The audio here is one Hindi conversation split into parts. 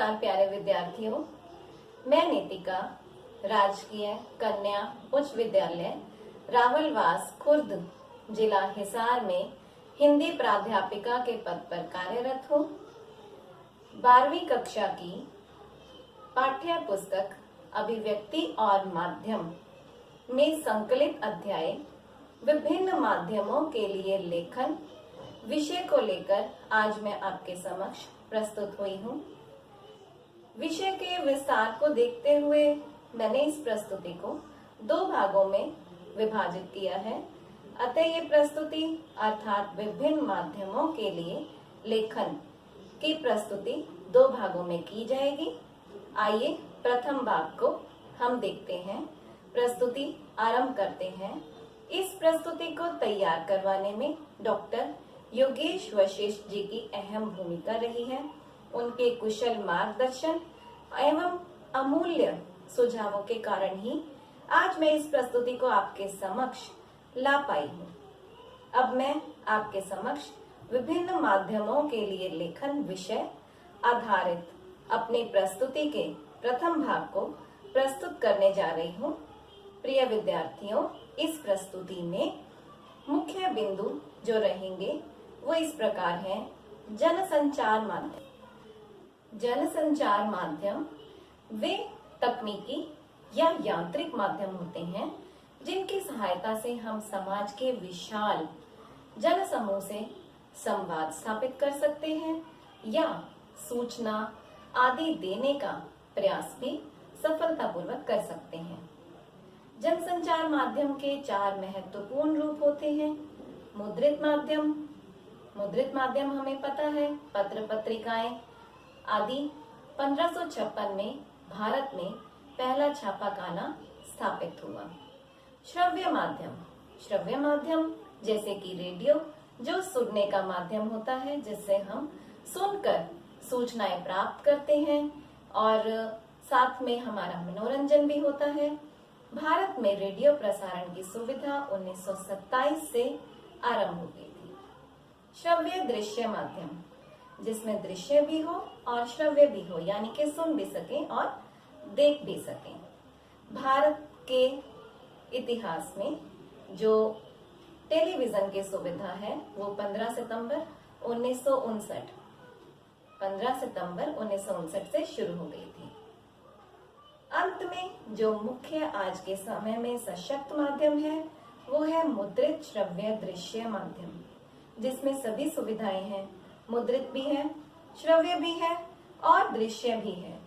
नमस्कार प्यारे विद्यार्थियों, मैं नीतिका राजकीय कन्या उच्च विद्यालय रावलवास खुर्द जिला हिसार में हिंदी प्राध्यापिका के पद पर कार्यरत हूँ। 12वीं कक्षा की पाठ्य पुस्तक अभिव्यक्ति और माध्यम में संकलित अध्याय विभिन्न माध्यमों के लिए लेखन विषय को लेकर आज मैं आपके समक्ष प्रस्तुत हुई हूँ। विषय के विस्तार को देखते हुए मैंने इस प्रस्तुति को 2 भागों में विभाजित किया है। अतः ये प्रस्तुति अर्थात विभिन्न माध्यमों के लिए लेखन की प्रस्तुति 2 भागों में की जाएगी। आइए प्रथम भाग को हम देखते हैं। प्रस्तुति आरंभ करते हैं। इस प्रस्तुति को तैयार करवाने में डॉक्टर योगेश वशिष्ठ जी की अहम भूमिका रही है। उनके कुशल मार्गदर्शन एवं अमूल्य सुझावों के कारण ही आज मैं इस प्रस्तुति को आपके समक्ष ला पाई हूँ। अब मैं आपके समक्ष विभिन्न माध्यमों के लिए लेखन विषय आधारित अपनी प्रस्तुति के प्रथम भाग को प्रस्तुत करने जा रही हूँ। प्रिय विद्यार्थियों, इस प्रस्तुति में मुख्य बिंदु जो रहेंगे वो इस प्रकार हैं। जनसंचार माध्यम। जनसंचार माध्यम वे तकनीकी या यांत्रिक माध्यम होते हैं जिनकी सहायता से हम समाज के विशाल जनसमूह से संवाद स्थापित कर सकते हैं या सूचना आदि देने का प्रयास भी सफलतापूर्वक कर सकते हैं। जनसंचार माध्यम के 4 महत्वपूर्ण रूप होते हैं। मुद्रित माध्यम। मुद्रित माध्यम हमें पता है, पत्र पत्रिकाएं आदि 1556 में भारत में पहला छापाखाना स्थापित हुआ। श्रव्य माध्यम। श्रव्य माध्यम जैसे कि रेडियो जो सुनने का माध्यम होता है, जिससे हम सुनकर सूचनाएं प्राप्त करते हैं और साथ में हमारा मनोरंजन भी होता है। भारत में रेडियो प्रसारण की सुविधा 1927 से आरंभ हो गई थी। श्रव्य दृश्य माध्यम जिसमें दृश्य भी हो और श्रव्य भी हो, यानी कि सुन भी सकें और देख भी सकें। भारत के इतिहास में जो टेलीविजन की सुविधा है वो 15 सितंबर 1959 से शुरू हो गई थी। अंत में जो मुख्य आज के समय में सशक्त माध्यम है वो है मुद्रित श्रव्य दृश्य माध्यम, जिसमें सभी सुविधाएं हैं। मुद्रित भी है, श्रव्य भी है और दृश्य भी है।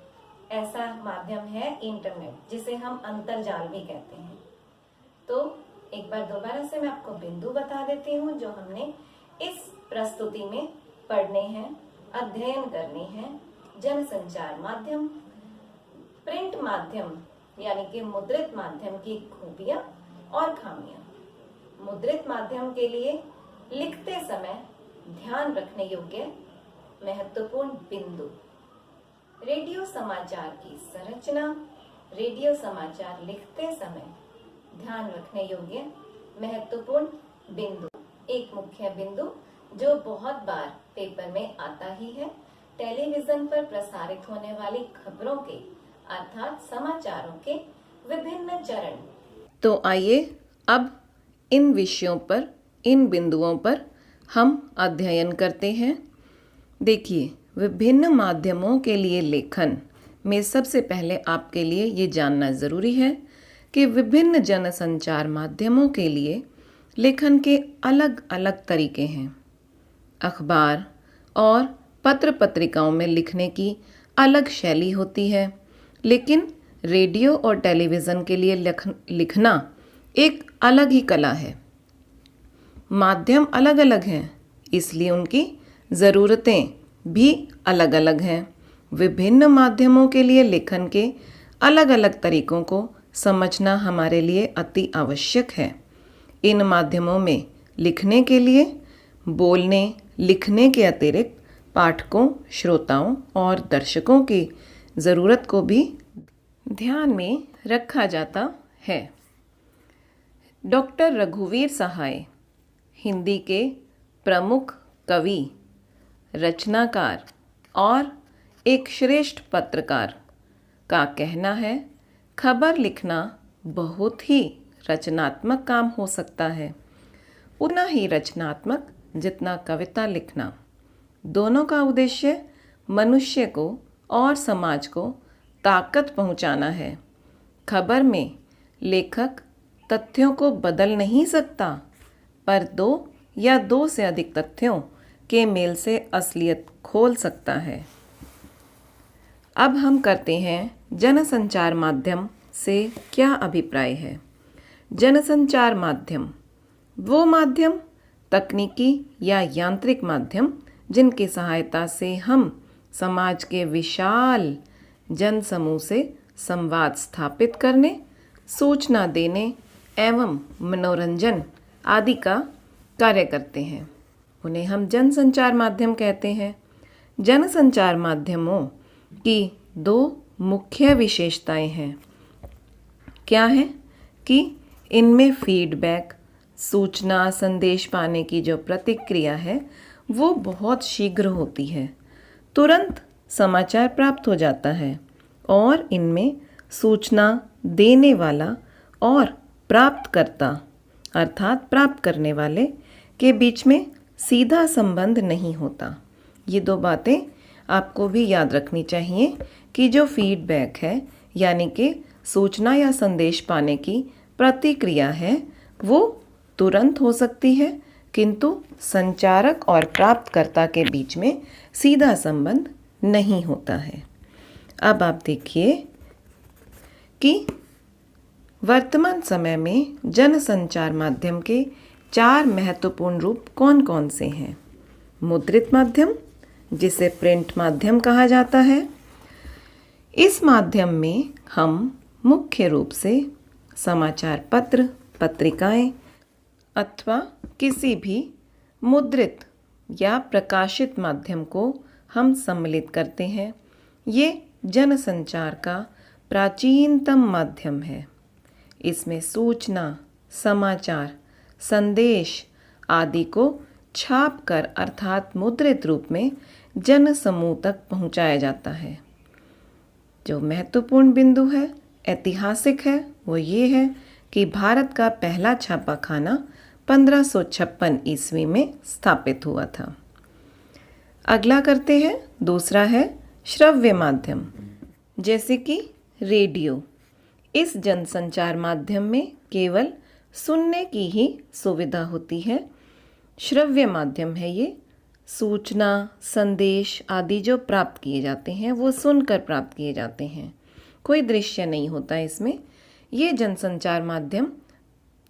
ऐसा माध्यम है इंटरनेट, जिसे हम अंतर्जाल भी कहते हैं। तो एक बार दोबारा से मैं आपको बिंदु बता देती हूँ जो हमने इस प्रस्तुति में पढ़ने हैं, अध्ययन करने हैं। जनसंचार माध्यम, प्रिंट माध्यम यानी कि मुद्रित माध्यम की खूबियां और खामियां। मुद्रित माध्यम के लिए लिखते समय ध्यान रखने योग्य महत्वपूर्ण बिंदु। रेडियो समाचार की संरचना। रेडियो समाचार लिखते समय ध्यान रखने योग्य महत्वपूर्ण बिंदु। एक मुख्य बिंदु जो बहुत बार पेपर में आता ही है, टेलीविजन पर प्रसारित होने वाली खबरों के अर्थात समाचारों के विभिन्न चरण। तो आइए अब इन विषयों पर, इन बिंदुओं पर हम अध्ययन करते हैं। देखिए, विभिन्न माध्यमों के लिए लेखन में सबसे पहले आपके लिए ये जानना ज़रूरी है कि विभिन्न जनसंचार माध्यमों के लिए लेखन के अलग अलग तरीके हैं। अखबार और पत्र पत्रिकाओं में लिखने की अलग शैली होती है, लेकिन रेडियो और टेलीविज़न के लिए लिखना एक अलग ही कला है। माध्यम अलग अलग हैं, इसलिए उनकी ज़रूरतें भी अलग अलग हैं। विभिन्न माध्यमों के लिए लेखन के अलग अलग तरीकों को समझना हमारे लिए अति आवश्यक है। इन माध्यमों में लिखने के लिए बोलने, लिखने के अतिरिक्त पाठकों, श्रोताओं और दर्शकों की ज़रूरत को भी ध्यान में रखा जाता है। डॉक्टर रघुवीर सहाय हिंदी के प्रमुख कवि, रचनाकार और एक श्रेष्ठ पत्रकार का कहना है, खबर लिखना बहुत ही रचनात्मक काम हो सकता है, उतना ही रचनात्मक जितना कविता लिखना। दोनों का उद्देश्य मनुष्य को और समाज को ताकत पहुंचाना है। खबर में लेखक तथ्यों को बदल नहीं सकता, पर दो या दो से अधिक तथ्यों के मेल से असलियत खोल सकता है। अब हम करते हैं जनसंचार माध्यम से क्या अभिप्राय है। जनसंचार माध्यम वो माध्यम, तकनीकी या यांत्रिक माध्यम जिनकी सहायता से हम समाज के विशाल जनसमूह से संवाद स्थापित करने, सूचना देने एवं मनोरंजन आदि का कार्य करते हैं, उन्हें हम जनसंचार माध्यम कहते हैं। जनसंचार माध्यमों की दो मुख्य विशेषताएं हैं। क्या है कि इनमें फीडबैक, सूचना संदेश पाने की जो प्रतिक्रिया है वो बहुत शीघ्र होती है, तुरंत समाचार प्राप्त हो जाता है और इनमें सूचना देने वाला और प्राप्तकर्ता अर्थात प्राप्त करने वाले के बीच में सीधा संबंध नहीं होता। ये दो बातें आपको भी याद रखनी चाहिए कि जो फीडबैक है यानी कि सूचना या संदेश पाने की प्रतिक्रिया है वो तुरंत हो सकती है, किंतु संचारक और प्राप्तकर्ता के बीच में सीधा संबंध नहीं होता है। अब आप देखिए कि वर्तमान समय में जनसंचार माध्यम के 4 महत्वपूर्ण रूप कौन कौन से हैं। मुद्रित माध्यम, जिसे प्रिंट माध्यम कहा जाता है। इस माध्यम में हम मुख्य रूप से समाचार पत्र, पत्रिकाएं अथवा किसी भी मुद्रित या प्रकाशित माध्यम को हम सम्मिलित करते हैं। ये जनसंचार का प्राचीनतम माध्यम है। इसमें सूचना, समाचार, संदेश आदि को छापकर अर्थात मुद्रित रूप में जन समूह तक पहुंचाया जाता है। जो महत्वपूर्ण बिंदु है, ऐतिहासिक है, वो ये है कि भारत का पहला छापाखाना 1556 ईस्वी में स्थापित हुआ था। अगला करते हैं, दूसरा है श्रव्य माध्यम, जैसे कि रेडियो। इस जनसंचार माध्यम में केवल सुनने की ही सुविधा होती है। श्रव्य माध्यम है ये, सूचना, संदेश आदि जो प्राप्त किए जाते हैं वो सुनकर प्राप्त किए जाते हैं, कोई दृश्य नहीं होता इसमें। ये जनसंचार माध्यम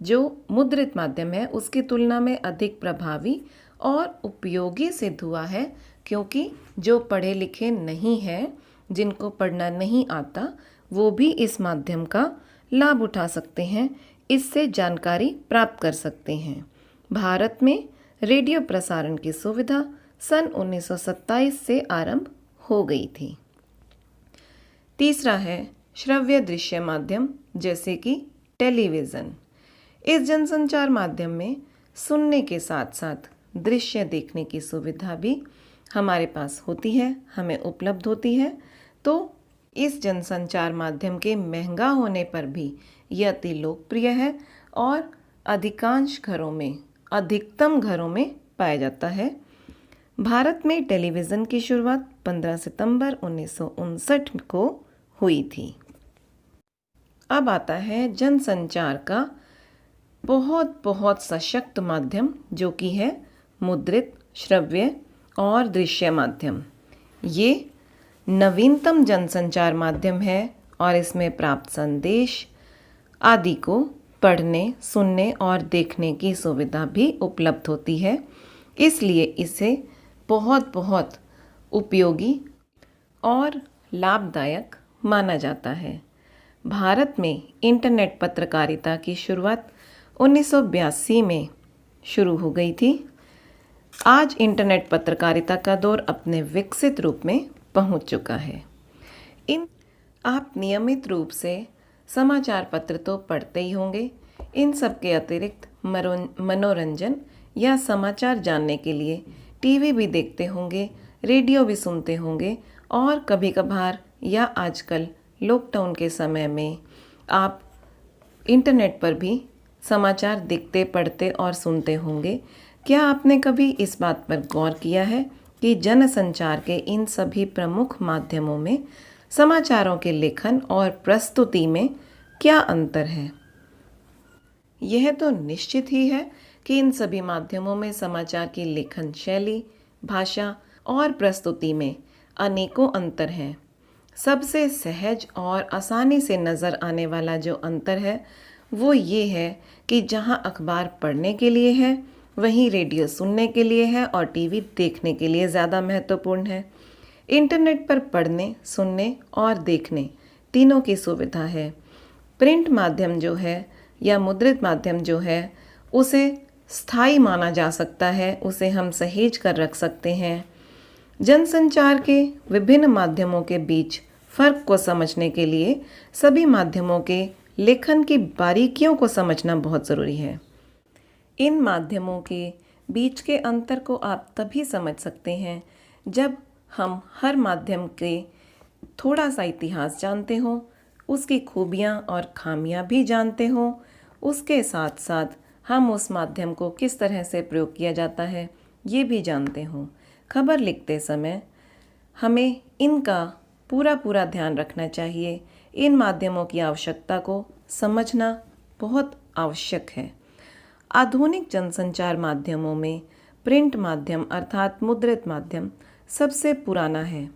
जो मुद्रित माध्यम है उसकी तुलना में अधिक प्रभावी और उपयोगी सिद्ध हुआ है, क्योंकि जो पढ़े लिखे नहीं हैं, जिनको पढ़ना नहीं आता, वो भी इस माध्यम का लाभ उठा सकते हैं, इससे जानकारी प्राप्त कर सकते हैं। भारत में रेडियो प्रसारण की सुविधा सन 1927 से आरंभ हो गई थी। तीसरा है श्रव्य दृश्य माध्यम, जैसे कि टेलीविज़न। इस जनसंचार माध्यम में सुनने के साथ साथ दृश्य देखने की सुविधा भी हमारे पास होती है, हमें उपलब्ध होती है। तो इस जनसंचार माध्यम के महंगा होने पर भी यह अति लोकप्रिय है और अधिकांश घरों में, अधिकतम घरों में पाया जाता है। भारत में टेलीविज़न की शुरुआत 15 सितंबर 1959 को हुई थी। अब आता है जनसंचार का बहुत बहुत सशक्त माध्यम, जो कि है मुद्रित, श्रव्य और दृश्य माध्यम। ये नवीनतम जनसंचार माध्यम है और इसमें प्राप्त संदेश आदि को पढ़ने, सुनने और देखने की सुविधा भी उपलब्ध होती है, इसलिए इसे बहुत बहुत उपयोगी और लाभदायक माना जाता है। भारत में इंटरनेट पत्रकारिता की शुरुआत 1982 में शुरू हो गई थी। आज इंटरनेट पत्रकारिता का दौर अपने विकसित रूप में पहुंच चुका है। आप नियमित रूप से समाचार पत्र तो पढ़ते ही होंगे। इन सब के अतिरिक्त मनोरंजन या समाचार जानने के लिए टीवी भी देखते होंगे, रेडियो भी सुनते होंगे और कभी कभार या आजकल लॉकडाउन के समय में आप इंटरनेट पर भी समाचार देखते, पढ़ते और सुनते होंगे। क्या आपने कभी इस बात पर गौर किया है कि जनसंचार के इन सभी प्रमुख माध्यमों में समाचारों के लेखन और प्रस्तुति में क्या अंतर है? यह तो निश्चित ही है कि इन सभी माध्यमों में समाचार की लेखन शैली, भाषा और प्रस्तुति में अनेकों अंतर हैं। सबसे सहज और आसानी से नज़र आने वाला जो अंतर है वो ये है कि जहाँ अखबार पढ़ने के लिए है, वहीं रेडियो सुनने के लिए है और टीवी देखने के लिए ज़्यादा महत्वपूर्ण है। इंटरनेट पर पढ़ने, सुनने और देखने तीनों की सुविधा है। प्रिंट माध्यम जो है या मुद्रित माध्यम जो है उसे स्थायी माना जा सकता है, उसे हम सहेज कर रख सकते हैं। जनसंचार के विभिन्न माध्यमों के बीच फ़र्क को समझने के लिए सभी माध्यमों के लेखन की बारीकियों को समझना बहुत ज़रूरी है। इन माध्यमों के बीच के अंतर को आप तभी समझ सकते हैं जब हम हर माध्यम के थोड़ा सा इतिहास जानते हों, उसकी खूबियाँ और खामियाँ भी जानते हों, उसके साथ साथ हम उस माध्यम को किस तरह से प्रयोग किया जाता है ये भी जानते हों। खबर लिखते समय हमें इनका पूरा ध्यान रखना चाहिए। इन माध्यमों की आवश्यकता को समझना बहुत आवश्यक है। आधुनिक जनसंचार माध्यमों में प्रिंट माध्यम अर्थात मुद्रित माध्यम सबसे पुराना है।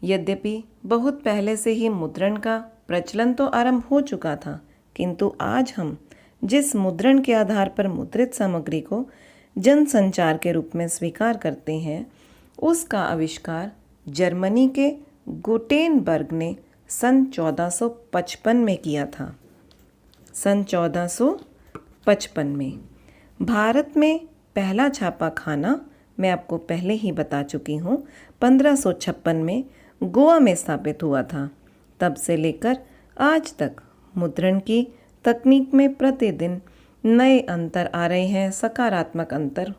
यद्यपि बहुत पहले से ही मुद्रण का प्रचलन तो आरंभ हो चुका था, किंतु आज हम जिस मुद्रण के आधार पर मुद्रित सामग्री को जनसंचार के रूप में स्वीकार करते हैं, उसका आविष्कार जर्मनी के गुटेनबर्ग ने सन 1455 में किया था। सन 1455 में भारत में पहला छापा खाना मैं आपको पहले ही बता चुकी हूँ 1556 में गोवा में स्थापित हुआ था। तब से लेकर आज तक मुद्रण की तकनीक में प्रतिदिन नए अंतर आ रहे हैं, सकारात्मक अंतर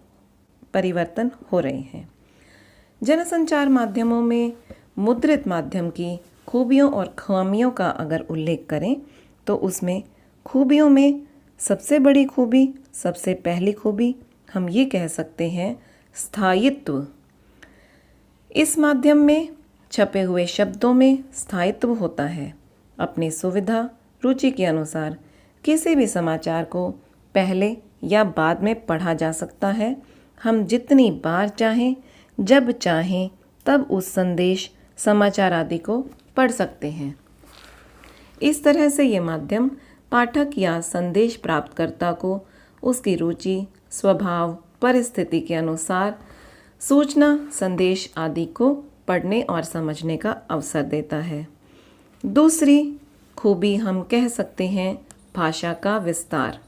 परिवर्तन हो रहे हैं। जनसंचार माध्यमों में मुद्रित माध्यम की खूबियों और खामियों का अगर उल्लेख करें तो उसमें खूबियों में सबसे बड़ी खूबी, सबसे पहली खूबी हम ये कह सकते हैं स्थायित्व। इस माध्यम में छपे हुए शब्दों में स्थायित्व होता है। अपनी सुविधा, रुचि के अनुसार किसी भी समाचार को पहले या बाद में पढ़ा जा सकता है। हम जितनी बार चाहें, जब चाहें, तब उस संदेश, समाचार आदि को पढ़ सकते हैं। इस तरह से ये माध्यम पाठक या संदेश प्राप्तकर्ता को उसकी रुचि, स्वभाव, परिस्थिति के अनुसार सूचना, संदेश आदि को पढ़ने और समझने का अवसर देता है। दूसरी खूबी हम कह सकते हैं भाषा का विस्तार।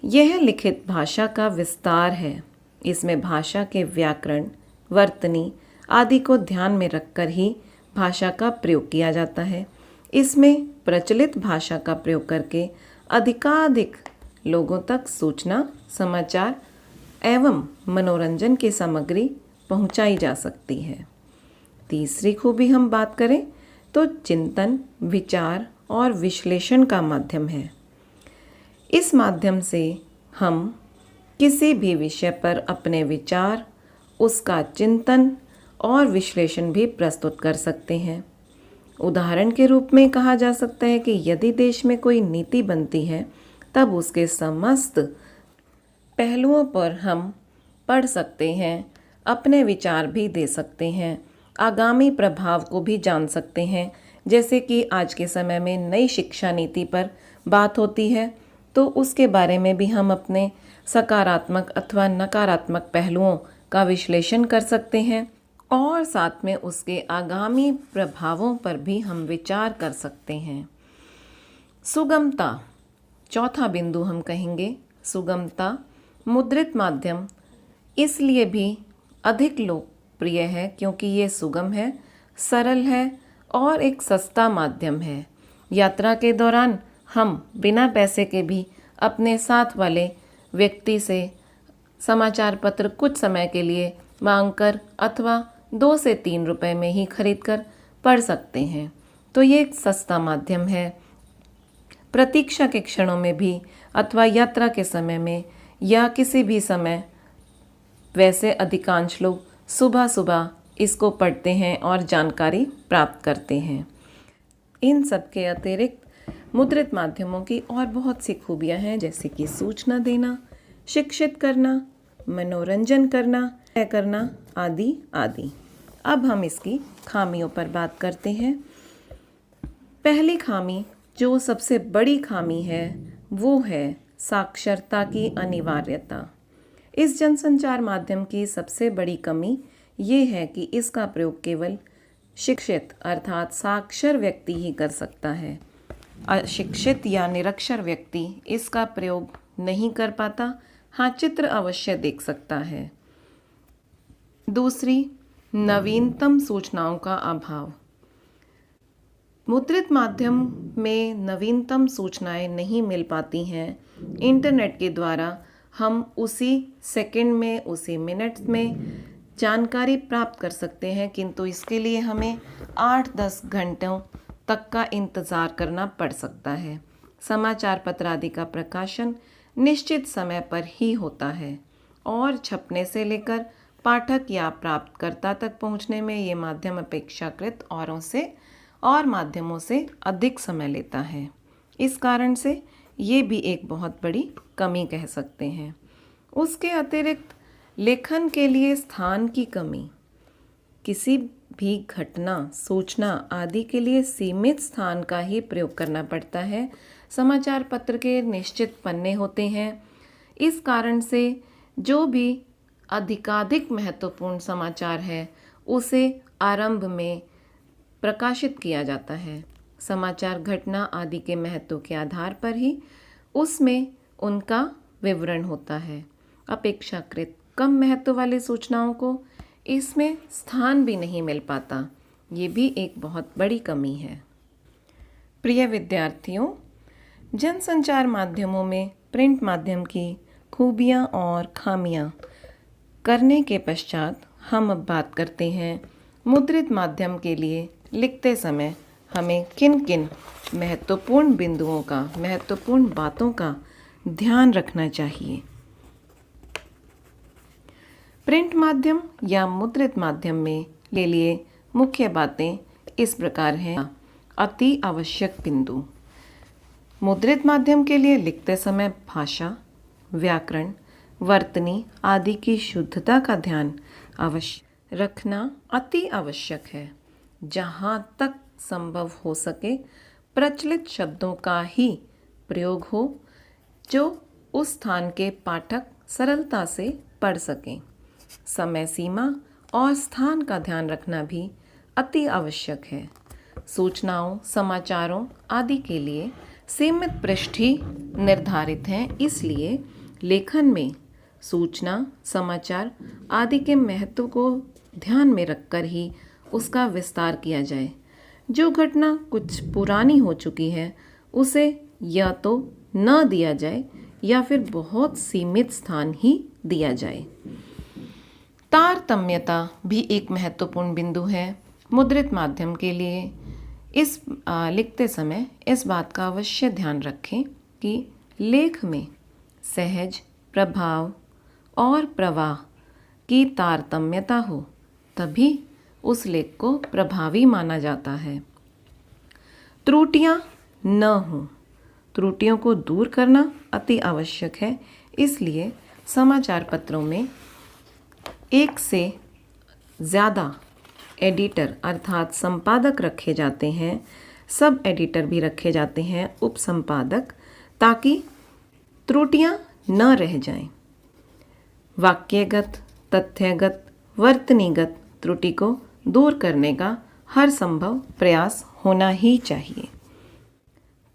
यह लिखित भाषा का विस्तार है। इसमें भाषा के व्याकरण, वर्तनी आदि को ध्यान में रखकर ही भाषा का प्रयोग किया जाता है। इसमें प्रचलित भाषा का प्रयोग करके अधिकाधिक लोगों तक सूचना, समाचार एवं मनोरंजन की सामग्री पहुंचाई जा सकती है। तीसरी खूबी हम बात करें तो चिंतन, विचार और विश्लेषण का माध्यम है। इस माध्यम से हम किसी भी विषय पर अपने विचार, उसका चिंतन और विश्लेषण भी प्रस्तुत कर सकते हैं। उदाहरण के रूप में कहा जा सकता है कि यदि देश में कोई नीति बनती है तब उसके समस्त पहलुओं पर हम पढ़ सकते हैं, अपने विचार भी दे सकते हैं, आगामी प्रभाव को भी जान सकते हैं। जैसे कि आज के समय में नई शिक्षा नीति पर बात होती है तो उसके बारे में भी हम अपने सकारात्मक अथवा नकारात्मक पहलुओं का विश्लेषण कर सकते हैं और साथ में उसके आगामी प्रभावों पर भी हम विचार कर सकते हैं। सुगमता, चौथा बिंदु हम कहेंगे सुगमता। मुद्रित माध्यम इसलिए भी अधिक लोकप्रिय है क्योंकि ये सुगम है, सरल है और एक सस्ता माध्यम है। यात्रा के दौरान हम बिना पैसे के भी अपने साथ वाले व्यक्ति से समाचार पत्र कुछ समय के लिए मांगकर अथवा 2 से 3 रुपए में ही खरीद कर पढ़ सकते हैं। तो ये एक सस्ता माध्यम है। प्रतीक्षा के क्षणों में भी अथवा यात्रा के समय में या किसी भी समय, वैसे अधिकांश लोग सुबह सुबह इसको पढ़ते हैं और जानकारी प्राप्त करते हैं। इन सब के अतिरिक्त मुद्रित माध्यमों की और बहुत सी खूबियां हैं, जैसे कि सूचना देना, शिक्षित करना, मनोरंजन करना, तय करना आदि आदि। अब हम इसकी खामियों पर बात करते हैं। पहली खामी, जो सबसे बड़ी खामी है, वो है साक्षरता की अनिवार्यता। इस जनसंचार माध्यम की सबसे बड़ी कमी ये है कि इसका प्रयोग केवल शिक्षित अर्थात साक्षर व्यक्ति ही कर सकता है। अशिक्षित या निरक्षर व्यक्ति इसका प्रयोग नहीं कर पाता। हाँ, चित्र अवश्य देख सकता है। दूसरी, नवीनतम सूचनाओं का अभाव। मुद्रित माध्यम में नवीनतम सूचनाएं नहीं मिल पाती हैं। इंटरनेट के द्वारा हम उसी सेकंड में, उसी मिनट में जानकारी प्राप्त कर सकते हैं, किंतु इसके लिए हमें 8-10 घंटों तक का इंतज़ार करना पड़ सकता है। समाचार पत्र आदि का प्रकाशन निश्चित समय पर ही होता है और छपने से लेकर पाठक या प्राप्तकर्ता तक पहुंचने में ये माध्यम अपेक्षाकृत और माध्यमों से अधिक समय लेता है। इस कारण से ये भी एक बहुत बड़ी कमी कह सकते हैं। उसके अतिरिक्त लेखन के लिए स्थान की कमी। किसी भी घटना, सूचना आदि के लिए सीमित स्थान का ही प्रयोग करना पड़ता है। समाचार पत्र के निश्चित पन्ने होते हैं। इस कारण से जो भी अधिकाधिक महत्वपूर्ण समाचार है, उसे आरंभ में प्रकाशित किया जाता है। समाचार घटना आदि के महत्व के आधार पर ही उसमें उनका विवरण होता है। अपेक्षाकृत कम महत्व वाली सूचनाओं को इसमें स्थान भी नहीं मिल पाता। ये भी एक बहुत बड़ी कमी है। प्रिय विद्यार्थियों, जनसंचार माध्यमों में प्रिंट माध्यम की खूबियाँ और खामियाँ करने के पश्चात हम अब बात करते हैं मुद्रित माध्यम के लिए लिखते समय हमें किन किन महत्वपूर्ण बिंदुओं का, महत्वपूर्ण बातों का ध्यान रखना चाहिए। प्रिंट माध्यम या मुद्रित माध्यम में ले लिए मुख्य बातें इस प्रकार हैं। अति आवश्यक बिंदु। मुद्रित माध्यम के लिए लिखते समय भाषा, व्याकरण, वर्तनी आदि की शुद्धता का ध्यान अवश्य रखना अति आवश्यक है। जहाँ तक संभव हो सके प्रचलित शब्दों का ही प्रयोग हो, जो उस स्थान के पाठक सरलता से पढ़ सकें। समय सीमा और स्थान का ध्यान रखना भी अति आवश्यक है। सूचनाओं, समाचारों आदि के लिए सीमित पृष्ठ ही निर्धारित हैं, इसलिए लेखन में सूचना, समाचार आदि के महत्व को ध्यान में रखकर ही उसका विस्तार किया जाए। जो घटना कुछ पुरानी हो चुकी है, उसे या तो न दिया जाए या फिर बहुत सीमित स्थान ही दिया जाए। तारतम्यता भी एक महत्वपूर्ण बिंदु है। मुद्रित माध्यम के लिए इस लिखते समय इस बात का अवश्य ध्यान रखें कि लेख में सहज, प्रभाव और प्रवाह की तारतम्यता हो, तभी उस लेख को प्रभावी माना जाता है। त्रुटियां न हो, त्रुटियों को दूर करना अति आवश्यक है। इसलिए समाचार पत्रों में एक से ज़्यादा एडिटर अर्थात संपादक रखे जाते हैं, सब एडिटर भी रखे जाते हैं, उप संपादक, ताकि त्रुटियां न रह जाएं। वाक्यगत, तथ्यगत, वर्तनीगत त्रुटि को दूर करने का हर संभव प्रयास होना ही चाहिए।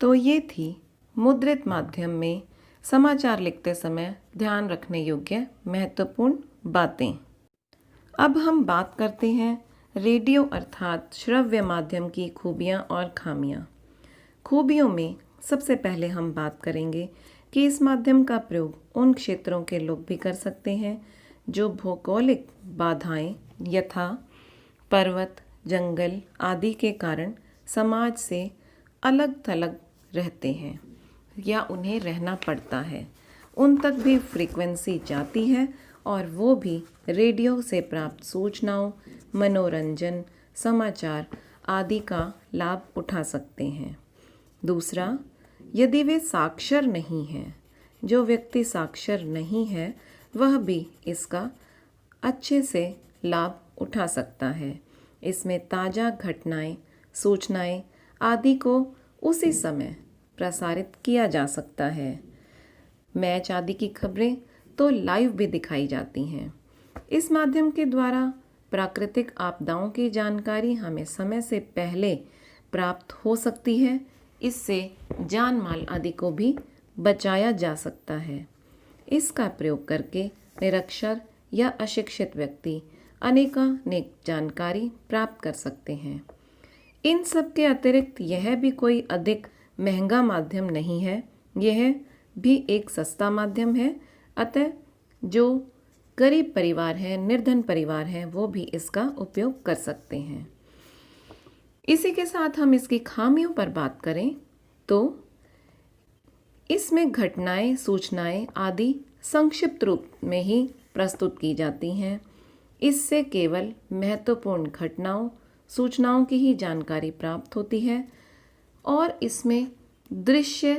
तो ये थी मुद्रित माध्यम में समाचार लिखते समय ध्यान रखने योग्य महत्वपूर्ण बातें। अब हम बात करते हैं रेडियो अर्थात श्रव्य माध्यम की खूबियाँ और खामियाँ। खूबियों में सबसे पहले हम बात करेंगे कि इस माध्यम का प्रयोग उन क्षेत्रों के लोग भी कर सकते हैं जो भौगोलिक बाधाएं यथा पर्वत, जंगल आदि के कारण समाज से अलग थलग रहते हैं या उन्हें रहना पड़ता है, उन तक भी फ्रीक्वेंसी जाती है और वो भी रेडियो से प्राप्त सूचनाओं, मनोरंजन, समाचार आदि का लाभ उठा सकते हैं। दूसरा, यदि वे साक्षर नहीं हैं, जो व्यक्ति साक्षर नहीं है वह भी इसका अच्छे से लाभ उठा सकता है। इसमें ताज़ा घटनाएं, सूचनाएं आदि को उसी समय प्रसारित किया जा सकता है। मैच आदि की खबरें तो लाइव भी दिखाई जाती हैं। इस माध्यम के द्वारा प्राकृतिक आपदाओं की जानकारी हमें समय से पहले प्राप्त हो सकती है। इससे जान माल आदि को भी बचाया जा सकता है। इसका प्रयोग करके निरक्षर या अशिक्षित व्यक्ति अनेकानेक जानकारी प्राप्त कर सकते हैं। इन सब के अतिरिक्त यह भी कोई अधिक महंगा माध्यम नहीं है, यह भी एक सस्ता माध्यम है। अतः जो गरीब परिवार है, निर्धन परिवार है, वो भी इसका उपयोग कर सकते हैं। इसी के साथ हम इसकी खामियों पर बात करें तो इसमें घटनाएं, सूचनाएं आदि संक्षिप्त रूप में ही प्रस्तुत की जाती हैं। इससे केवल महत्वपूर्ण घटनाओं, सूचनाओं की ही जानकारी प्राप्त होती है और इसमें दृश्य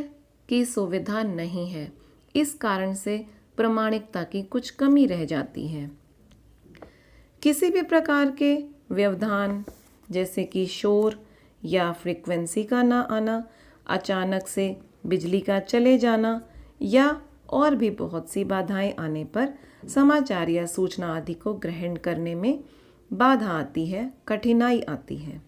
की सुविधा नहीं है। इस कारण से प्रामाणिकता की कुछ कमी रह जाती है। किसी भी प्रकार के व्यवधान जैसे कि शोर या फ्रीक्वेंसी का ना आना, अचानक से बिजली का चले जाना या और भी बहुत सी बाधाएं आने पर समाचार या सूचना आदि को ग्रहण करने में बाधा आती है, कठिनाई आती है।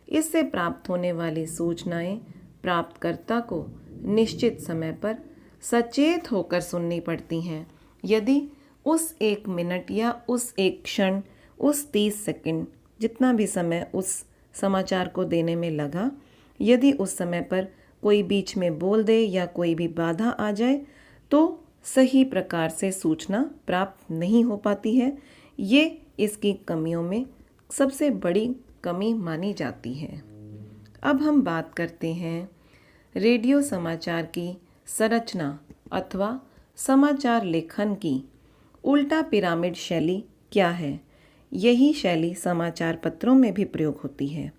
इससे प्राप्त होने वाली सूचनाएं प्राप्तकर्ता को निश्चित समय पर सचेत होकर सुननी पड़ती हैं। यदि उस 1 मिनट या उस 1 क्षण, उस 30 सेकंड जितना भी समय उस समाचार को देने में लगा, यदि उस समय पर कोई बीच में बोल दे या कोई भी बाधा आ जाए तो सही प्रकार से सूचना प्राप्त नहीं हो पाती है। ये इसकी कमियों में सबसे बड़ी कमी मानी जाती है। अब हम बात करते हैं रेडियो समाचार की संरचना अथवा समाचार लेखन की। उल्टा पिरामिड शैली क्या है? यही शैली समाचार पत्रों में भी प्रयोग होती है।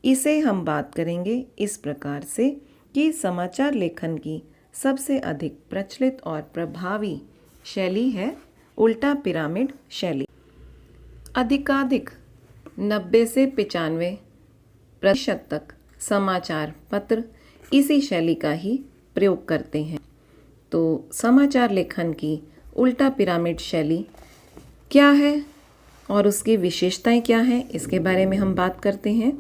इसे हम बात करेंगे इस प्रकार से कि समाचार लेखन की सबसे अधिक प्रचलित और प्रभावी शैली है उल्टा पिरामिड शैली। अधिकाधिक 90 से 95% तक समाचार पत्र इसी शैली का ही प्रयोग करते हैं। तो समाचार लेखन की उल्टा पिरामिड शैली क्या है और उसकी विशेषताएं क्या हैं, इसके बारे में हम बात करते हैं।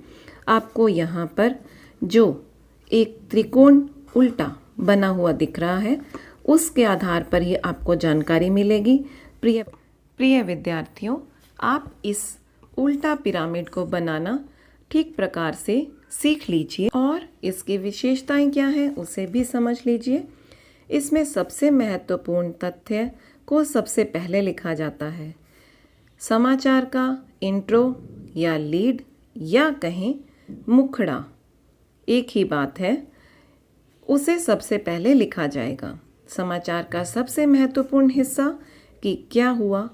आपको यहाँ पर जो एक त्रिकोण उल्टा बना हुआ दिख रहा है, उसके आधार पर ही आपको जानकारी मिलेगी। प्रिय विद्यार्थियों, आप इस उल्टा पिरामिड को बनाना ठीक प्रकार से सीख लीजिए और इसकी विशेषताएं क्या हैं उसे भी समझ लीजिए। इसमें सबसे महत्वपूर्ण तथ्य को सबसे पहले लिखा जाता है। समाचार का इंट्रो या लीड या कहें मुखड़ा, एक ही बात है, उसे सबसे पहले लिखा जाएगा। समाचार का सबसे महत्वपूर्ण हिस्सा कि क्या हुआ,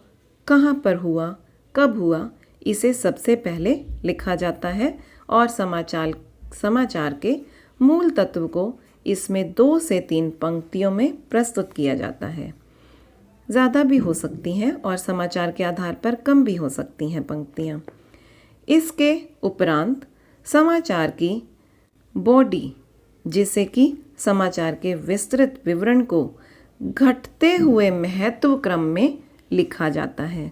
कहाँ पर हुआ, कब हुआ, इसे सबसे पहले लिखा जाता है और समाचार के मूल तत्व को इसमें 2 से 3 पंक्तियों में प्रस्तुत किया जाता है। ज़्यादा भी हो सकती हैं और समाचार के आधार पर कम भी हो सकती हैं पंक्तियाँ। इसके उपरांत समाचार की बॉडी, जिसे कि समाचार के विस्तृत विवरण को घटते हुए महत्व क्रम में लिखा जाता है।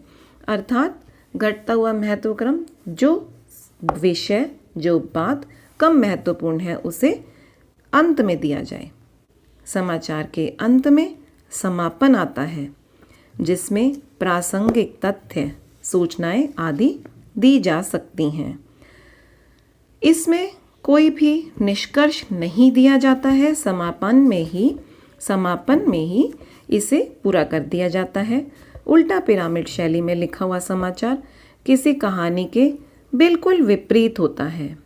अर्थात घटता हुआ महत्व क्रम, जो विषय, जो बात कम महत्वपूर्ण है उसे अंत में दिया जाए। समाचार के अंत में समापन आता है जिसमें प्रासंगिक तथ्य, सूचनाएं आदि दी जा सकती हैं। इसमें कोई भी निष्कर्ष नहीं दिया जाता है, समापन में ही इसे पूरा कर दिया जाता है। उल्टा पिरामिड शैली में लिखा हुआ समाचार किसी कहानी के बिल्कुल विपरीत होता है।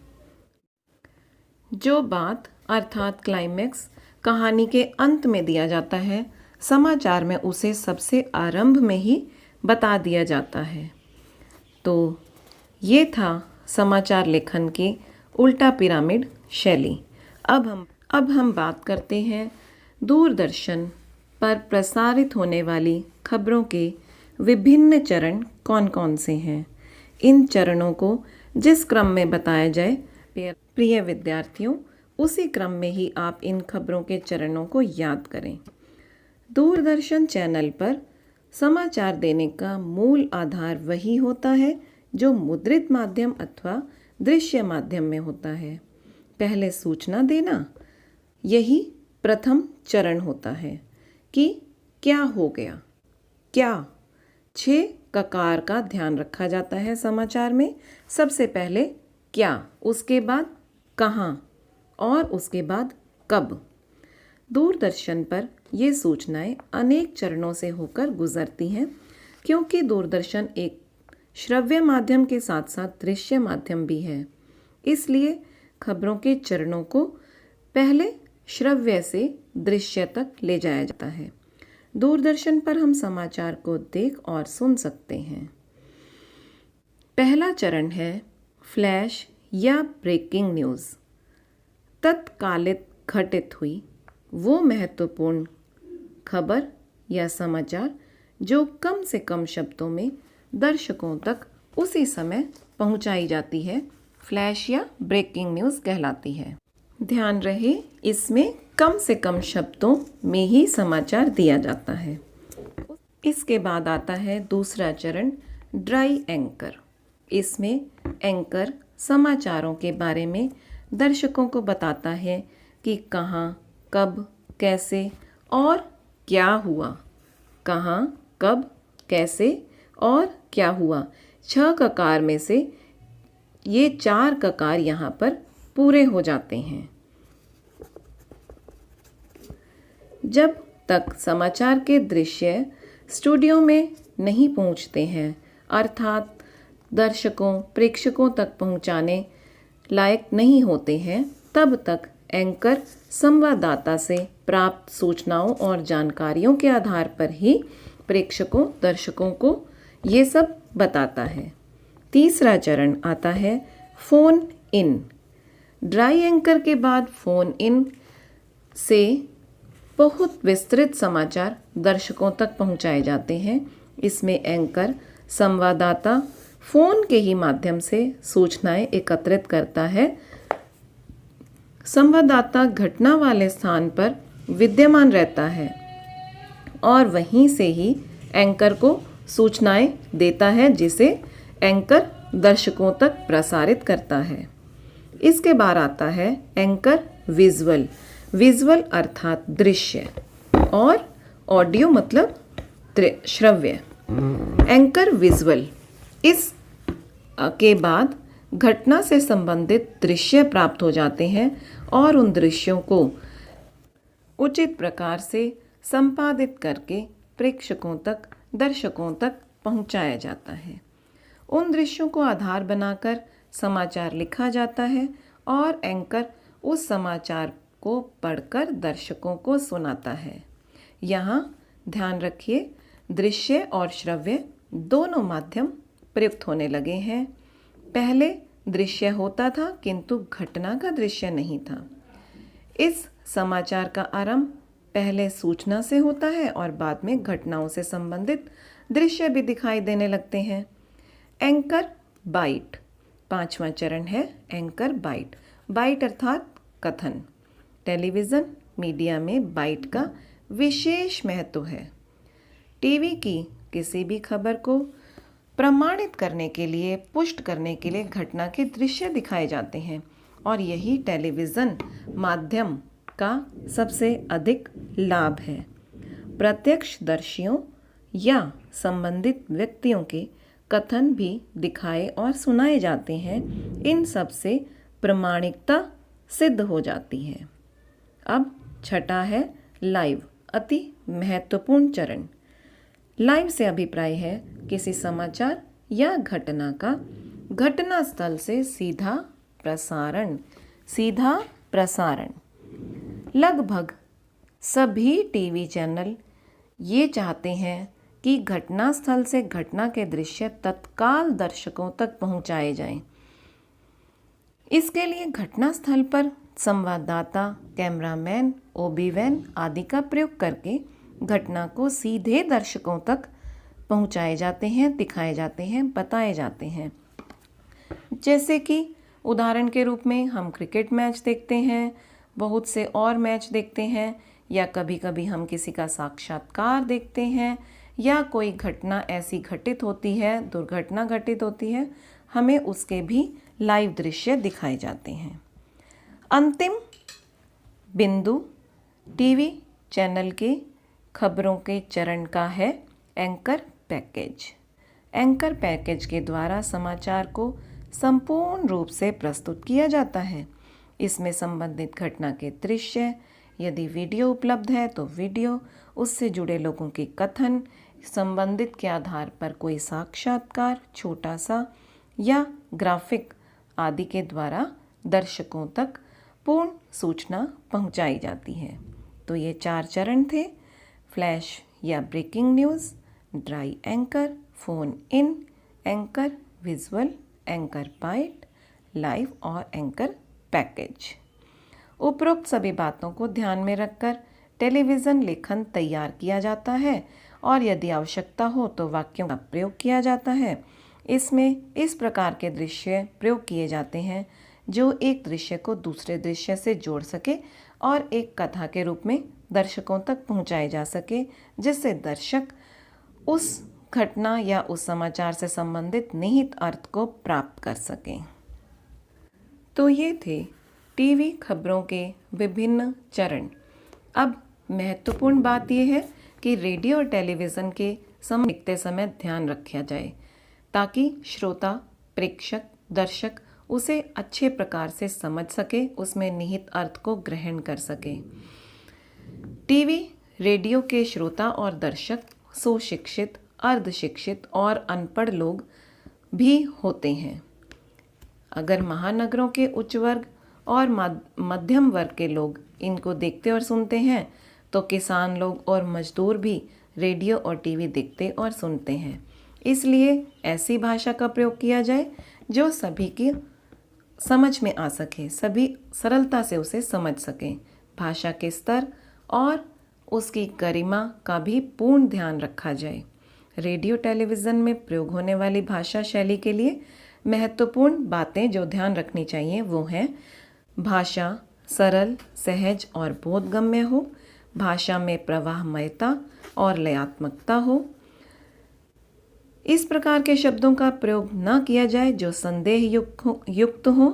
जो बात अर्थात क्लाइमेक्स कहानी के अंत में दिया जाता है, समाचार में उसे सबसे आरंभ में ही बता दिया जाता है। तो ये था समाचार लेखन की उल्टा पिरामिड शैली। अब हम बात करते हैं दूरदर्शन पर प्रसारित होने वाली खबरों के विभिन्न चरण कौन कौन से हैं। इन चरणों को जिस क्रम में बताया जाए प्रिय विद्यार्थियों, उसी क्रम में ही आप इन खबरों के चरणों को याद करें। दूरदर्शन चैनल पर समाचार देने का मूल आधार वही होता है जो मुद्रित माध्यम अथवा दृश्य माध्यम में होता है। पहले सूचना देना, यही प्रथम चरण होता है कि क्या हो गया। क्या 6 ककार का ध्यान रखा जाता है समाचार में। सबसे पहले क्या, उसके बाद कहाँ और उसके बाद कब। दूरदर्शन पर ये सूचनाएं अनेक चरणों से होकर गुजरती हैं, क्योंकि दूरदर्शन एक श्रव्य माध्यम के साथ साथ दृश्य माध्यम भी है। इसलिए खबरों के चरणों को पहले श्रव्य से दृश्य तक ले जाया जाता है। दूरदर्शन पर हम समाचार को देख और सुन सकते हैं। पहला चरण है फ्लैश या ब्रेकिंग न्यूज़। तत्कालिक घटित हुई वो महत्वपूर्ण खबर या समाचार जो कम से कम शब्दों में दर्शकों तक उसी समय पहुंचाई जाती है, फ्लैश या ब्रेकिंग न्यूज़ कहलाती है। ध्यान रहे, इसमें कम से कम शब्दों में ही समाचार दिया जाता है। इसके बाद आता है दूसरा चरण, ड्राई एंकर। इसमें एंकर समाचारों के बारे में दर्शकों को बताता है कि कहाँ, कब, कैसे और क्या हुआ। कहाँ, कब, कैसे और क्या हुआ। 6 ककार में से ये 4 ककार यहाँ पर पूरे हो जाते हैं। जब तक समाचार के दृश्य स्टूडियो में नहीं पहुँचते हैं, अर्थात दर्शकों, प्रेक्षकों तक पहुँचाने लायक नहीं होते हैं, तब तक एंकर संवाददाता से प्राप्त सूचनाओं और जानकारियों के आधार पर ही प्रेक्षकों, दर्शकों को ये सब बताता है। तीसरा चरण आता है फ़ोन इन। ड्राई एंकर के बाद फ़ोन इन से बहुत विस्तृत समाचार दर्शकों तक पहुंचाए जाते हैं। इसमें एंकर संवाददाता फ़ोन के ही माध्यम से सूचनाएं एकत्रित करता है। संवाददाता घटना वाले स्थान पर विद्यमान रहता है और वहीं से ही एंकर को सूचनाएं देता है, जिसे एंकर दर्शकों तक प्रसारित करता है। इसके बाद आता है एंकर विजुअल। विजुअल अर्थात दृश्य और ऑडियो मतलब श्रव्य। एंकर विजुअल, इस के बाद घटना से संबंधित दृश्य प्राप्त हो जाते हैं और उन दृश्यों को उचित प्रकार से संपादित करके प्रेक्षकों तक, दर्शकों तक पहुंचाया जाता है। उन दृश्यों को आधार बनाकर समाचार लिखा जाता है और एंकर उस समाचार को पढ़कर दर्शकों को सुनाता है। यहाँ ध्यान रखिए, दृश्य और श्रव्य दोनों माध्यम प्रयुक्त होने लगे हैं। पहले दृश्य होता था किंतु घटना का दृश्य नहीं था। इस समाचार का आरंभ पहले सूचना से होता है और बाद में घटनाओं से संबंधित दृश्य भी दिखाई देने लगते हैं। एंकर बाइट, 5वां चरण है एंकर बाइट। बाइट अर्थात कथन। टेलीविज़न मीडिया में बाइट का विशेष महत्व है। टीवी की किसी भी खबर को प्रमाणित करने के लिए, पुष्ट करने के लिए घटना के दृश्य दिखाए जाते हैं और यही टेलीविज़न माध्यम का सबसे अधिक लाभ है। प्रत्यक्षदर्शियों या संबंधित व्यक्तियों के कथन भी दिखाए और सुनाए जाते हैं। इन सब से प्रामाणिकता सिद्ध हो जाती है। अब छठा है लाइव, अति महत्वपूर्ण चरण। लाइव से अभिप्राय है किसी समाचार या घटना का घटना स्थल से सीधा प्रसारण। लगभग सभी टीवी चैनल ये चाहते हैं कि घटना स्थल से घटना के दृश्य तत्काल दर्शकों तक पहुंचाए जाएं। इसके लिए घटना स्थल पर संवाददाता, कैमरामैन, ओबी-वैन आदि का प्रयोग करके घटना को सीधे दर्शकों तक पहुंचाए जाते हैं, दिखाए जाते हैं, बताए जाते हैं। जैसे कि उदाहरण के रूप में हम क्रिकेट मैच देखते हैं, बहुत से और मैच देखते हैं, या कभी कभी हम किसी का साक्षात्कार देखते हैं, या कोई घटना ऐसी घटित होती है, दुर्घटना घटित होती है, हमें उसके भी लाइव दृश्य दिखाए जाते हैं। अंतिम बिंदु टीवी चैनल के खबरों के चरण का है एंकर पैकेज। एंकर पैकेज के द्वारा समाचार को संपूर्ण रूप से प्रस्तुत किया जाता है। इसमें संबंधित घटना के दृश्य, यदि वीडियो उपलब्ध है तो वीडियो, उससे जुड़े लोगों के कथन, संबंधित के आधार पर कोई साक्षात्कार छोटा सा या ग्राफिक आदि के द्वारा दर्शकों तक पूर्ण सूचना पहुंचाई जाती है। तो ये 4 चरण थे: फ्लैश या breaking news, dry anchor, phone in anchor, visual anchor byte, live और एंकर पैकेज। उपरोक्त सभी बातों को ध्यान में रखकर टेलीविज़न लेखन तैयार किया जाता है और यदि आवश्यकता हो तो वाक्यों का प्रयोग किया जाता है। इसमें इस प्रकार के दृश्य प्रयोग किए जाते हैं जो एक दृश्य को दूसरे दृश्य से जोड़ सके और एक कथा के रूप में दर्शकों तक पहुंचाए जा सके, जिससे दर्शक उस घटना या उस समाचार से संबंधित निहित अर्थ को प्राप्त कर सकें। तो ये थे टीवी खबरों के विभिन्न चरण। अब महत्वपूर्ण बात यह है कि रेडियो और टेलीविज़न के समय लिखते समय ध्यान रखा जाए ताकि श्रोता, प्रेक्षक, दर्शक उसे अच्छे प्रकार से समझ सके, उसमें निहित अर्थ को ग्रहण कर सके। टीवी, रेडियो के श्रोता और दर्शक सुशिक्षित, अर्धशिक्षित और अनपढ़ लोग भी होते हैं। अगर महानगरों के उच्च वर्ग और मध्यम वर्ग के लोग इनको देखते और सुनते हैं तो किसान लोग और मजदूर भी रेडियो और टीवी देखते और सुनते हैं। इसलिए ऐसी भाषा का प्रयोग किया जाए जो सभी की समझ में आ सके, सभी सरलता से उसे समझ सकें। भाषा के स्तर और उसकी गरिमा का भी पूर्ण ध्यान रखा जाए। रेडियो टेलीविज़न में प्रयोग होने वाली भाषा शैली के लिए महत्वपूर्ण बातें जो ध्यान रखनी चाहिए वो हैं: भाषा सरल, सहज और बोधगम्य हो, भाषा में प्रवाहमयता और लयात्मकता हो, इस प्रकार के शब्दों का प्रयोग न किया जाए जो संदेह युक्त हो,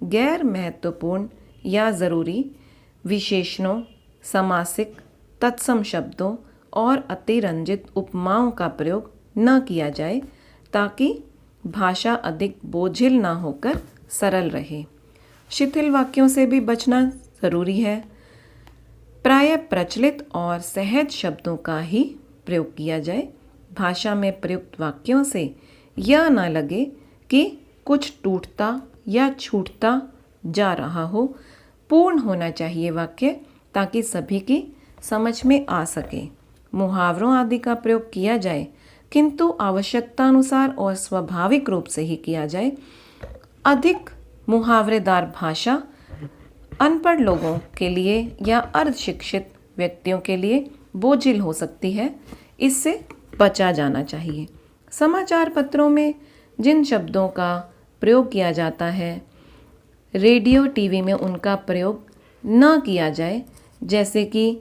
गैर महत्वपूर्ण या ज़रूरी विशेषणों, समासिक, तत्सम शब्दों और अतिरंजित उपमाओं का प्रयोग न किया जाए ताकि भाषा अधिक बोझिल न होकर सरल रहे। शिथिल वाक्यों से भी बचना ज़रूरी है। प्रायः प्रचलित और सहज शब्दों का ही प्रयोग किया जाए। भाषा में प्रयुक्त वाक्यों से यह न लगे कि कुछ टूटता या छूटता जा रहा हो। पूर्ण होना चाहिए वाक्य ताकि सभी की समझ में आ सके। मुहावरों आदि का प्रयोग किया जाए किंतु आवश्यकतानुसार और स्वाभाविक रूप से ही किया जाए। अधिक मुहावरेदार भाषा अनपढ़ लोगों के लिए या अर्धशिक्षित व्यक्तियों के लिए बोझिल हो सकती है, इससे बचा जाना चाहिए। समाचार पत्रों में जिन शब्दों का प्रयोग किया जाता है, रेडियो टीवी में उनका प्रयोग न किया जाए। जैसे कि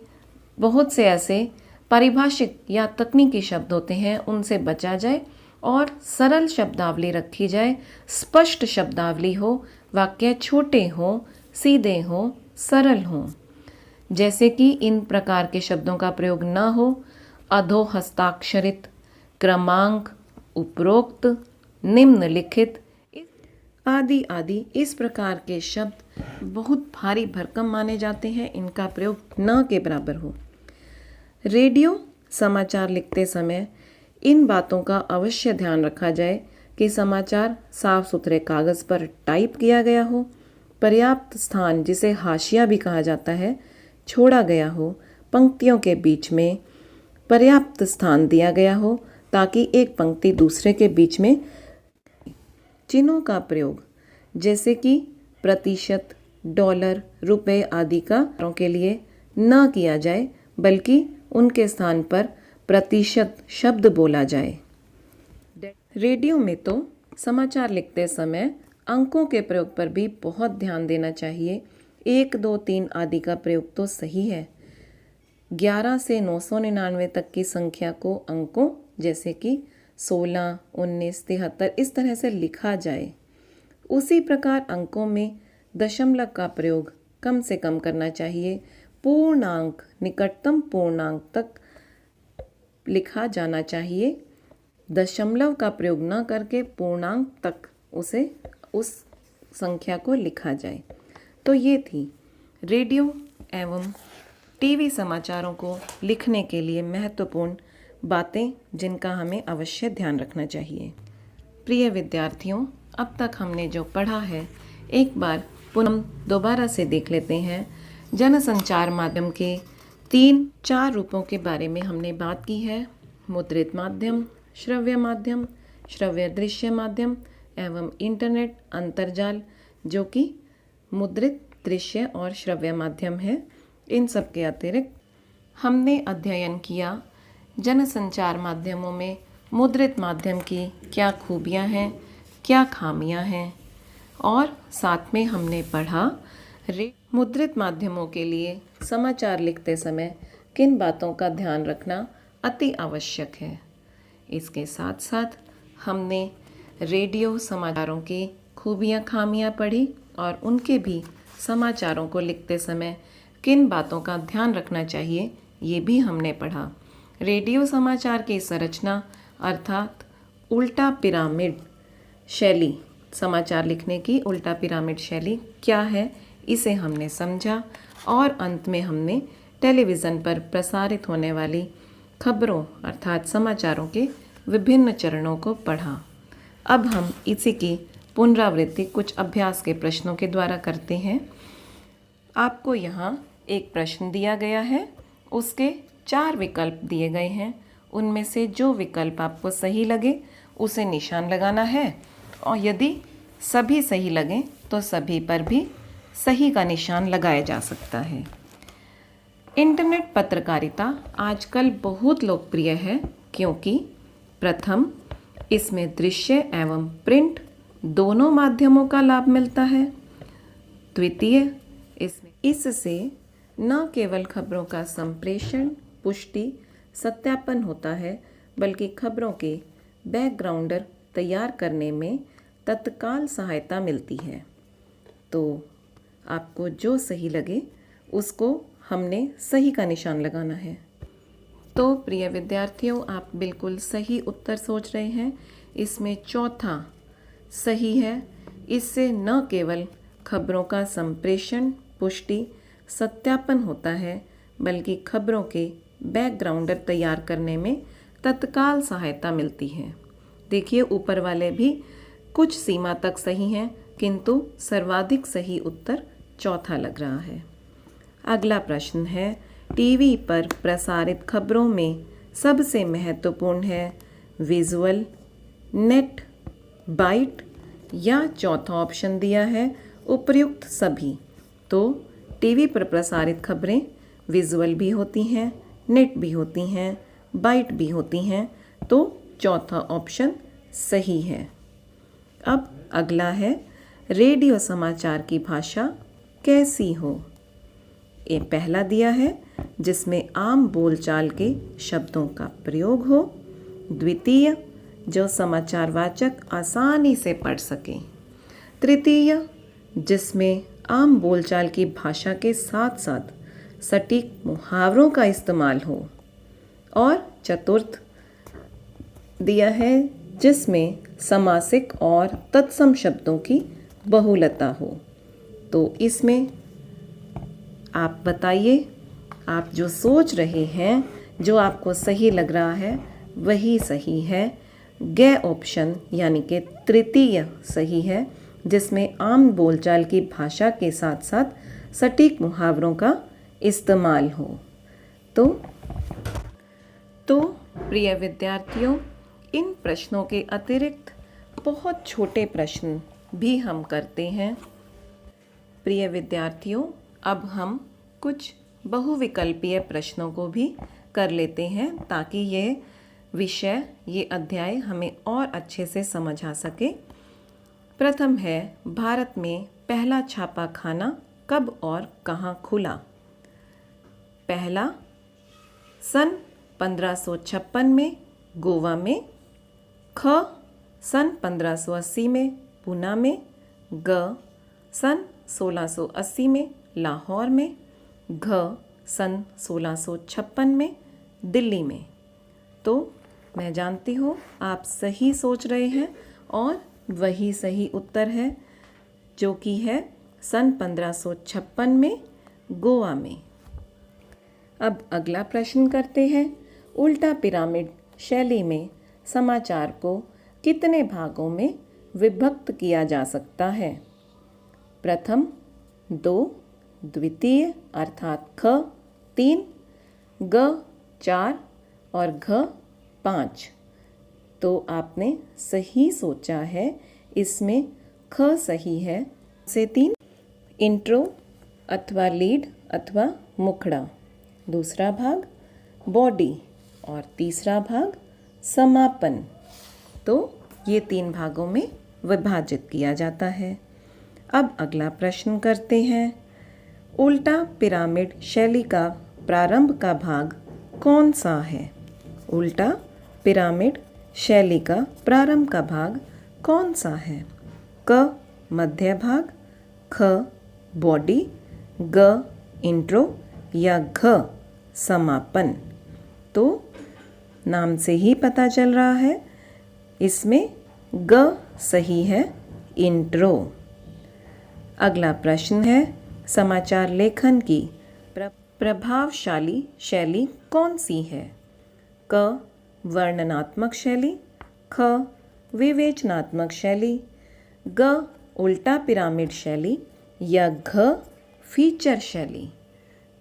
बहुत से ऐसे पारिभाषिक या तकनीकी शब्द होते हैं, उनसे बचा जाए और सरल शब्दावली रखी जाए। स्पष्ट शब्दावली हो, वाक्य छोटे हों, सीधे हों, सरल हों। जैसे कि इन प्रकार के शब्दों का प्रयोग न हो: अधो हस्ताक्षरित, क्रमांक, उपरोक्त, निम्नलिखित आदि आदि। इस प्रकार के शब्द बहुत भारी भरकम माने जाते हैं, इनका प्रयोग न के बराबर हो। रेडियो समाचार लिखते समय इन बातों का अवश्य ध्यान रखा जाए कि समाचार साफ सुथरे कागज़ पर टाइप किया गया हो, पर्याप्त स्थान जिसे हाशिया भी कहा जाता है छोड़ा गया हो, पंक्तियों के बीच में पर्याप्त स्थान दिया गया हो ताकि एक पंक्ति दूसरे के बीच में चिन्हों का प्रयोग जैसे कि प्रतिशत, डॉलर, रुपए आदि का के लिए न किया जाए, बल्कि उनके स्थान पर प्रतिशत शब्द बोला जाए। रेडियो में तो समाचार लिखते समय अंकों के प्रयोग पर भी बहुत ध्यान देना चाहिए। 1, 2, 3 आदि का प्रयोग तो सही है। 11 से 999 तक की संख्या को अंकों जैसे कि 16, 19, 73 इस तरह से लिखा जाए। उसी प्रकार अंकों में दशमलव का प्रयोग कम से कम करना चाहिए। पूर्णांक निकटतम पूर्णांक तक लिखा जाना चाहिए। दशमलव का प्रयोग न करके पूर्णांक तक उस संख्या को लिखा जाए। तो ये थी रेडियो एवं टीवी समाचारों को लिखने के लिए महत्वपूर्ण बातें जिनका हमें अवश्य ध्यान रखना चाहिए। प्रिय विद्यार्थियों, अब तक हमने जो पढ़ा है एक बार पुनः दोबारा से देख लेते हैं। जनसंचार माध्यम के 3-4 रूपों के बारे में हमने बात की है। मुद्रित माध्यम, श्रव्य दृश्य माध्यम एवं इंटरनेट अंतर्जाल, जो कि मुद्रित, दृश्य और श्रव्य माध्यम है। इन सब के अतिरिक्त हमने अध्ययन किया जनसंचार माध्यमों में मुद्रित माध्यम की क्या खूबियां हैं, क्या खामियां हैं, और साथ में हमने पढ़ा मुद्रित माध्यमों के लिए समाचार लिखते समय किन बातों का ध्यान रखना अति आवश्यक है। इसके साथ साथ हमने रेडियो समाचारों की खूबियां खामियां पढ़ी और उनके भी समाचारों को लिखते समय किन बातों का ध्यान रखना चाहिए ये भी हमने पढ़ा। रेडियो समाचार की संरचना अर्थात उल्टा पिरामिड शैली, समाचार लिखने की उल्टा पिरामिड शैली क्या है इसे हमने समझा, और अंत में हमने टेलीविज़न पर प्रसारित होने वाली खबरों अर्थात समाचारों के विभिन्न चरणों को पढ़ा। अब हम इसी की पुनरावृत्ति कुछ अभ्यास के प्रश्नों के द्वारा करते हैं। आपको यहाँ एक प्रश्न दिया गया है, उसके 4 विकल्प दिए गए हैं। उनमें से जो विकल्प आपको सही लगे उसे निशान लगाना है, और यदि सभी सही लगें तो सभी पर भी सही का निशान लगाया जा सकता है। इंटरनेट पत्रकारिता आजकल बहुत लोकप्रिय है क्योंकि प्रथम, इसमें दृश्य एवं प्रिंट दोनों माध्यमों का लाभ मिलता है। द्वितीय, इससे न केवल खबरों का संप्रेषण, पुष्टि, सत्यापन होता है, बल्कि खबरों के बैकग्राउंडर तैयार करने में तत्काल सहायता मिलती है। तो आपको जो सही लगे उसको हमने सही का निशान लगाना है। तो प्रिय विद्यार्थियों, आप बिल्कुल सही उत्तर सोच रहे हैं। इसमें चौथा सही है। इससे न केवल खबरों का संप्रेषण, पुष्टि, सत्यापन होता है, बल्कि खबरों के बैकग्राउंडर तैयार करने में तत्काल सहायता मिलती है। देखिए, ऊपर वाले भी कुछ सीमा तक सही हैं, किंतु सर्वाधिक सही उत्तर चौथा लग रहा है। अगला प्रश्न है, टीवी पर प्रसारित खबरों में सबसे महत्वपूर्ण है विजुअल, नेट, बाइट या चौथा ऑप्शन दिया है उपर्युक्त सभी। तो टीवी पर प्रसारित खबरें विजुअल भी होती हैं, नेट भी होती हैं, बाइट भी होती हैं, तो चौथा ऑप्शन सही है। अब अगला है, रेडियो समाचार की भाषा कैसी हो। ये पहला दिया है जिसमें आम बोलचाल के शब्दों का प्रयोग हो। द्वितीय, जो समाचार वाचक आसानी से पढ़ सकें। तृतीय, जिसमें आम बोलचाल की भाषा के साथ साथ सटीक मुहावरों का इस्तेमाल हो। और चतुर्थ दिया है जिसमें समासिक और तत्सम शब्दों की बहुलता हो। तो इसमें आप बताइए, आप जो सोच रहे हैं, जो आपको सही लग रहा है, वही सही है। ग ऑप्शन यानी कि तृतीय सही है, जिसमें आम बोलचाल की भाषा के साथ साथ सटीक मुहावरों का इस्तेमाल हो। तो प्रिय विद्यार्थियों, इन प्रश्नों के अतिरिक्त बहुत छोटे प्रश्न भी हम करते हैं। प्रिय विद्यार्थियों, अब हम कुछ बहुविकल्पीय प्रश्नों को भी कर लेते हैं ताकि ये विषय, ये अध्याय हमें और अच्छे से समझ आ सके। प्रथम है, भारत में पहला छापा खाना कब और कहाँ खुला? पहला, सन 1556 में गोवा में। ख, सन 1580 में पूना में। ग, सन 1680 में लाहौर में। घ, सन 1656 में दिल्ली में। तो मैं जानती हूँ आप सही सोच रहे हैं और वही सही उत्तर है, जो कि है सन 1556 में गोवा में। अब अगला प्रश्न करते हैं। उल्टा पिरामिड शैली में समाचार को कितने भागों में विभक्त किया जा सकता है? प्रथम 2, द्वितीय अर्थात ख 3, ग 4 और घ 5। तो आपने सही सोचा है, इसमें ख सही है। से 3, इंट्रो अथवा लीड अथवा मुखड़ा। दूसरा भाग बॉडी और तीसरा भाग समापन। तो ये 3 भागों में विभाजित किया जाता है। अब अगला प्रश्न करते हैं। उल्टा पिरामिड शैली का प्रारंभ का भाग कौन सा है? उल्टा पिरामिड शैली का प्रारंभ का भाग कौन सा है? क, मध्य भाग। ख, बॉडी। ग, इंट्रो या घ, समापन। तो नाम से ही पता चल रहा है, इसमें ग सही है, इंट्रो। अगला प्रश्न है, समाचार लेखन की प्रभावशाली शैली कौन सी है? क, वर्णनात्मक शैली। ख, विवेचनात्मक शैली। ग, उल्टा पिरामिड शैली या घ, फीचर शैली।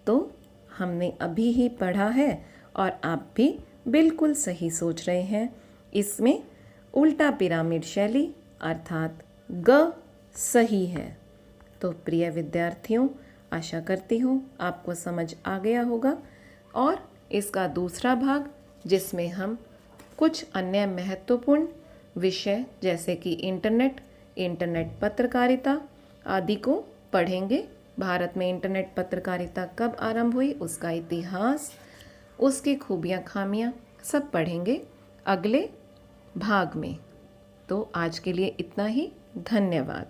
तो हमने अभी ही पढ़ा है और आप भी बिल्कुल सही सोच रहे हैं, इसमें उल्टा पिरामिड शैली अर्थात ग सही है। तो प्रिय विद्यार्थियों, आशा करती हूँ आपको समझ आ गया होगा और इसका दूसरा भाग, जिसमें हम कुछ अन्य महत्वपूर्ण विषय जैसे कि इंटरनेट पत्रकारिता आदि को पढ़ेंगे। भारत में इंटरनेट पत्रकारिता कब आरंभ हुई, उसका इतिहास, उसकी खूबियाँ खामियाँ सब पढ़ेंगे अगले भाग में। तो आज के लिए इतना ही। धन्यवाद।